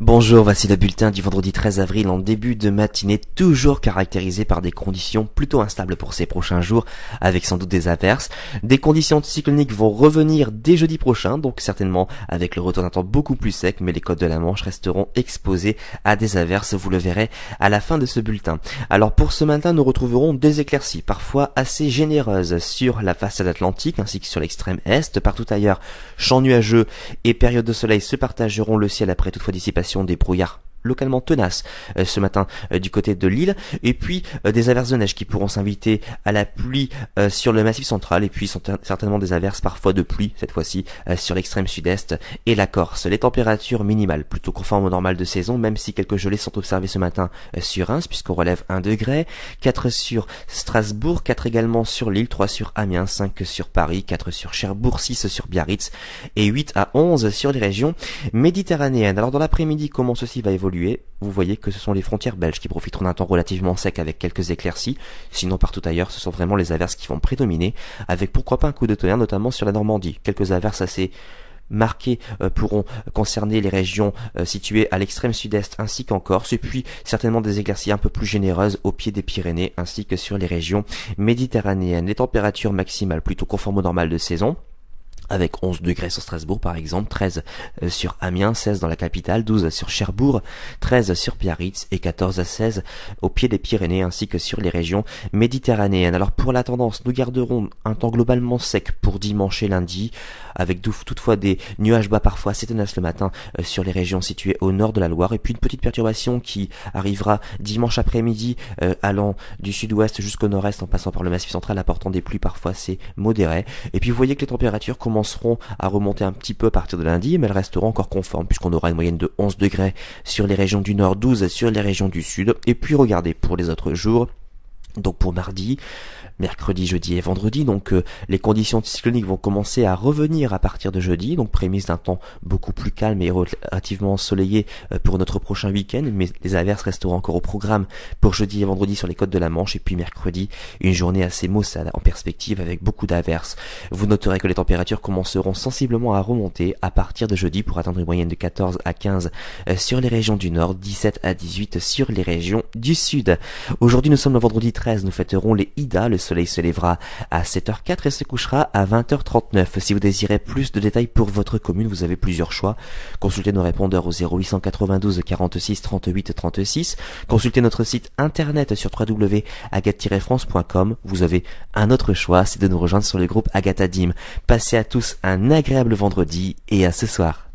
Bonjour, voici le bulletin du vendredi 13 avril en début de matinée, toujours caractérisé par des conditions plutôt instables pour ces prochains jours, avec sans doute des averses. Des conditions anticycloniques vont revenir dès jeudi prochain, donc certainement avec le retour d'un temps beaucoup plus sec, mais les côtes de la Manche resteront exposées à des averses, vous le verrez à la fin de ce bulletin. Alors pour ce matin, nous retrouverons des éclaircies, parfois assez généreuses, sur la façade atlantique ainsi que sur l'extrême est. Partout ailleurs, champs nuageux et périodes de soleil se partageront le ciel après toutefois dissipation des brouillards localement tenaces ce matin du côté de l'île, et puis des averses de neige qui pourront s'inviter à la pluie sur le massif central, et puis certainement des averses parfois de pluie cette fois-ci sur l'extrême sud-est et la Corse. Les températures minimales plutôt conformes au normal de saison, même si quelques gelées sont observées ce matin sur Reims puisqu'on relève 1 degré, 4 sur Strasbourg, 4 également sur Lille, 3 sur Amiens, 5 sur Paris, 4 sur Cherbourg, 6 sur Biarritz et 8 à 11 sur les régions méditerranéennes. Alors dans l'après-midi, comment ceci va évoluer? Vous voyez que ce sont les frontières belges qui profiteront d'un temps relativement sec avec quelques éclaircies. Sinon partout ailleurs, ce sont vraiment les averses qui vont prédominer, avec pourquoi pas un coup de tonnerre notamment sur la Normandie. Quelques averses assez marquées pourront concerner les régions situées à l'extrême sud-est ainsi qu'en Corse, et puis certainement des éclaircies un peu plus généreuses au pied des Pyrénées ainsi que sur les régions méditerranéennes. Les températures maximales plutôt conformes au normal de saison, avec 11 degrés sur Strasbourg par exemple, 13 sur Amiens, 16 dans la capitale, 12 sur Cherbourg, 13 sur Biarritz et 14 à 16 au pied des Pyrénées ainsi que sur les régions méditerranéennes. Alors pour la tendance, nous garderons un temps globalement sec pour dimanche et lundi, avec toutefois des nuages bas parfois assez tenaces le matin sur les régions situées au nord de la Loire, et puis une petite perturbation qui arrivera dimanche après-midi allant du sud-ouest jusqu'au nord-est en passant par le massif central, apportant des pluies parfois assez modérées. Et puis vous voyez que les températures commenceront à remonter un petit peu à partir de lundi, mais elles resteront encore conformes puisqu'on aura une moyenne de 11 degrés sur les régions du nord, 12 sur les régions du sud. Et puis regardez pour les autres jours, donc pour mardi, mercredi, jeudi et vendredi, donc les conditions cycloniques vont commencer à revenir à partir de jeudi, donc prémisse d'un temps beaucoup plus calme et relativement ensoleillé pour notre prochain week-end, mais les averses resteront encore au programme pour jeudi et vendredi sur les côtes de la Manche, et puis mercredi, une journée assez maussade en perspective avec beaucoup d'averses. Vous noterez que les températures commenceront sensiblement à remonter à partir de jeudi pour atteindre une moyenne de 14 à 15 sur les régions du nord, 17 à 18 sur les régions du sud. Aujourd'hui, nous sommes le vendredi 13, nous fêterons les Ida. Le soleil se lèvera à 7h04 et se couchera à 20h39. Si vous désirez plus de détails pour votre commune, vous avez plusieurs choix. Consultez nos répondeurs au 0892 46 38 36. Consultez notre site internet sur www.agathe-france.com. Vous avez un autre choix, c'est de nous rejoindre sur le groupe Agathe Adim. Passez à tous un agréable vendredi et à ce soir.